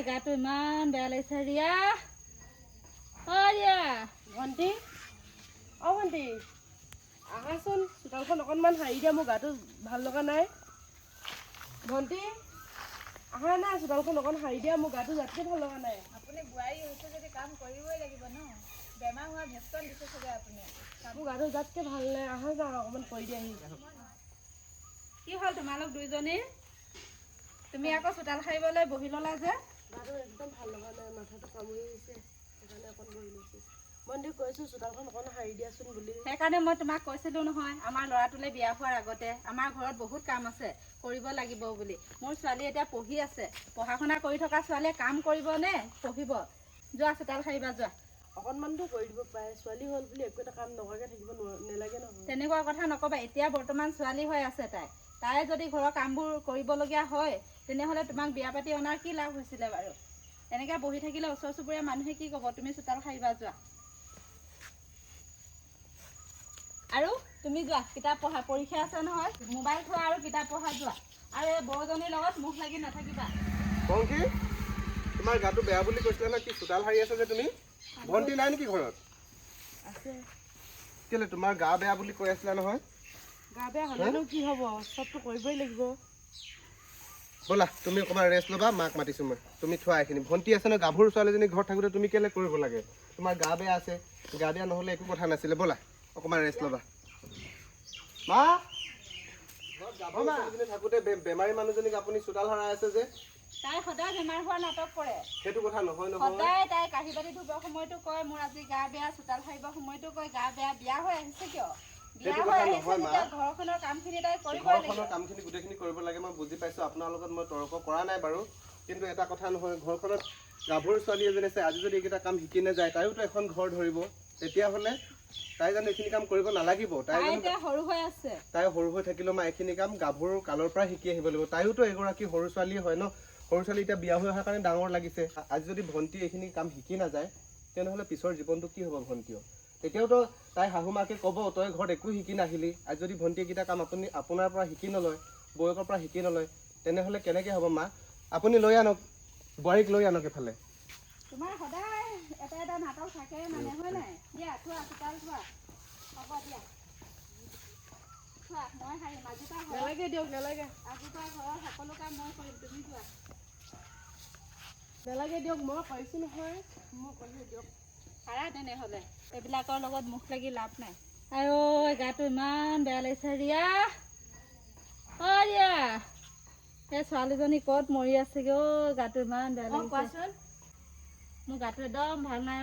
গাটো ইমান বেয়া লাগিছে ৰিয়া। ৰিয়া ভণ্টি ভণ্টি আহাচোন চোতালখন অকণমান সাৰি দিয়া, মোৰ গাটো ভাল লগা নাই। ভণ্টি আহা না, চোতালখন অকণ সাৰি দিয়া, মোৰ গাটো যাতকে ভাল লগা নাই। আপুনি বোৱাৰী হৈছে যদি কাম কৰিবই লাগিব ন। বেমাৰ হোৱা ভেকচিন দিছে চাগে আপুনি। মোৰ গাটো যাতকে ভাল নাই, আহা যা অকণমান কৰি দিয়াহি। কি হ'ল তোমালোক দুইজনীৰ? তুমি আকৌ চোতাল সাৰিবলৈ বহি ল'লা যে? গাটো একদম ভাল লগা নাই, মাথাটো কামুৰি আহিছে, সেইকাৰণে অকণ বহি লৈছোঁ। ভণ্টি কৈছোঁ চোতালখন অকণ সাৰি দিয়াচোন বুলি। সেইকাৰণে মই তোমাক কৈছিলোঁ নহয়, আমাৰ ল'ৰাটোলৈ বিয়া হোৱাৰ আগতে আমাৰ ঘৰত বহুত কাম আছে, কৰিব লাগিব বুলি। মোৰ ছোৱালী এতিয়া পঢ়ি আছে, পঢ়া শুনা কৰি থকা ছোৱালীয়ে কাম কৰিব নে পঢ়িব? যোৱা চোতাল সাৰিবা যোৱা। অকণমানতো কৰি দিব পাৰে, ছোৱালী হ'ল বুলি একো এটা কাম নকৰাকৈ থাকিব নালাগে নহয়। তেনেকুৱা কথা নকবা, এতিয়া বৰ্তমান ছোৱালী হৈ আছে তাই যদি ঘৰৰ কামবোৰ কৰিবলগীয়া হয়, তেনেহ'লে তোমাক বিয়া পাতি অনাৰ কি লাভ হৈছিলে বাৰু? এনেকৈ বহি থাকিলে ওচৰ চুবুৰীয়া মানুহে কি ক'ব? তুমি চোতাল সাৰিবা যোৱা। আৰু তুমি যোৱা, কিতাপ পঢ়া, পৰীক্ষা আছে নহয়। মোবাইল থোৱা আৰু কিতাপ পঢ়া যোৱা। আৰু এই বৌজনীৰ লগত মুখ লাগি নাথাকিবা। কি তোমাৰ গাটো বেয়া বুলি কৈছিলা ন? কি চোতাল সাৰি আছে যে তুমি? ভণ্টি নাই নেকি ঘৰত? আছে। কেলে তোমাৰ গা বেয়া বুলি কৈ আছিলা নহয়? গা বেয়া হ'লেনো কি হ'ব, চবটো কৰিবই লাগিব। ব'লা তুমি অকণমান ৰেষ্ট ল'বা, মাক মাতিছোঁ মই। তুমি থোৱা এইখিনি। ভণ্টি আছে ন, গাভৰু ছোৱালীজনী ঘৰত থাকোঁতে তুমি কেলে কৰিব লাগে? তোমাৰ গা বেয়া আছে, গা বেয়া নহ'লে একো কথা নাছিলে। ব'লা অকণমান ৰেষ্ট ল'বা। মা গাভৰু ছোৱালীজনী থাকোঁতে বেমাৰী মানুহজনীক আপুনি চোতাল সাৰাই আছে যে? তাই সদায় বেমাৰ হোৱা নাটক কৰে। সেইটো কথা নহয় নহয়। সদায় তাই কাঁহী বাতি ধুবৰ সময়তো কয় মোৰ আজি গা বেয়া, চোতাল সাৰিবৰ সময়তো কয় গা বেয়া। বিয়া হৈ আহিছে কিয়? বিয়া হৈ আহিছে যেতিয়া ঘৰখনৰ কামখিনি তাই কৰিবই লাগিব। ঘৰখনৰ কামখিনি গোটেইখিনি কৰিব লাগে, মই বুজি পাইছোঁ। আপোনাৰ লগত মই তৰ্ক কৰা নাই বাৰু, কিন্তু এটা কথা নহয়, ঘৰখনত গাভৰু ছোৱালী এজনী আছে, আজি যদি এইকেইটা কাম শিকি নাযায়, তাইওতো এখন ঘৰ ধৰিব। তেতিয়াহ'লে তাই জানো এইখিনি কাম কৰিব নালাগিব? তাই সৰু হৈ আছে। তাই সৰু হৈ থাকিলেও মা এইখিনি কাম গাভৰু কালৰ পৰা শিকি আহিব লাগিব। তাইওতো এগৰাকী সৰু ছোৱালী হয় ন। সৰু ছোৱালী এতিয়া বিয়া হৈ অহাৰ কাৰণে ডাঙৰ লাগিছে। আজি যদি ভণ্টি এইখিনি কাম শিকি নাযায়, তেনেহ'লে পিছৰ জীৱনটো কি হ'ব ভণ্টিও? তেতিয়াওতো তাই শাহু মাকে ক'ব তই ঘৰত একো শিকি নাহিলি। আজি যদি ভণ্টি এইকেইটা কাম আপোনাৰ পৰা শিকি নলয়, বৌয়েকৰ পৰা শিকি নলয়, তেনেহ'লে কেনেকৈ হ'ব মা? আপুনি লৈ আনক, বোৱাৰীক লৈ আনক এফালে। তোমাৰ সদায় এটা এটা নাটক থাকে মানে, হয় নাই? দিয়া থোৱা, চোতাল থোৱা। হ'ব দিয়া থোৱা, মই সাৰিম। আজিৰ পৰা নালাগে দিয়ক, নালাগে। আজিৰ পৰা ঘৰৰ সকলো কাম মই কৰিম, তুমি যোৱা। নালাগে দিয়ক, মই পাৰিছোঁ নহয়, মই কৰিছোঁ দিয়ক। পাৰা তেনেহ'লে, এইবিলাকৰ লগত মুখ লাগি লাভ নাই। আৰু গাটো ইমান বেয়া লাগিছে ৰিয়া। ৰিয়া, এই ছোৱালীজনী ক'ত মৰি আছেগৈ? গাটো ইমান বেয়া লাগিছে। কোৱাচোন। মোৰ গাটো একদম ভাল নাই।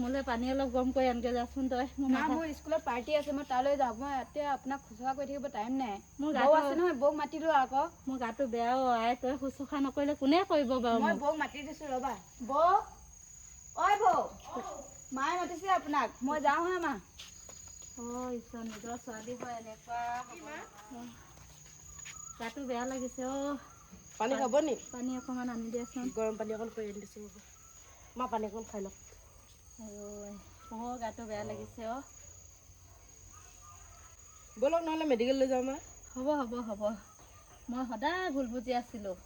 মোলৈ পানী অলপ গৰম কৰি আনকৈ যাচোন তই। মোৰ স্কুলত পাৰ্টি আছে, মই তালৈ যাওঁ। মই এতিয়া আপোনাক শুশ্ৰূষা কৰি থাকিব টাইম নাই। মোৰ বৌ আছে নহয়, বৌক মাতি দিওঁ আকৌ। মোৰ গাটো বেয়াও তই শুশ্ৰূষা নকৰিলে কোনে কৰিব বাৰু? মই বৌক মাতি দিছোঁ, ৰ'বা। বৌ, ঐ বৌ, মায়ে মাতিছে আপোনাক। মই যাওঁ হা মা। ঈশ্বৰ, নিজৰ ছোৱালী হয় এনেকুৱা গাটো বেয়া লাগিছে। পানী খাব নি? পানী অকণমান আনি দিয়াচোন। গৰম পানী অকণ কৰি আনি দিছোঁ। মা পানী অকণ খাই লওক। গাটো বেয়া লাগিছে। ব'লক নহ'লে মেডিকেল লৈ যাওঁ মা। হ'ব হ'ব হ'ব। মই সদায় ভুল বুজি আছিলোঁ।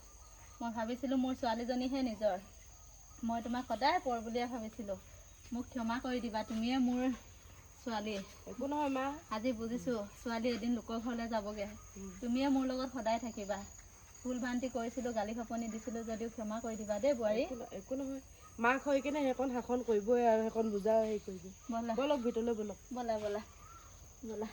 মই ভাবিছিলোঁ মোৰ ছোৱালীজনীহে নিজৰ। মই তোমাক সদায় পৰ বুলিয়ে ভাবিছিলোঁ। মোক ক্ষমা কৰি দিবা, তুমিয়ে মোৰ ছোৱালী। একো নহয় মা। আজি বুজিছোঁ ছোৱালী এদিন লোকৰ ঘৰলৈ যাবগৈ। তুমিয়ে মোৰ লগত সদায় থাকিবা। ভুল ভ্ৰান্তি কৰিছিলোঁ, গালি খপনি দিছিলোঁ যদিও ক্ষমা কৰি দিবা দেই বোৱাৰী। একো নহয়। মাক হৈ কিনে সেইকণ শাসন কৰিবই আৰু সেইকণ বুজা হেৰি কৰিব। ব'লক ভিতৰলৈ ব'লক। ব'লা ব'লা ব'লা।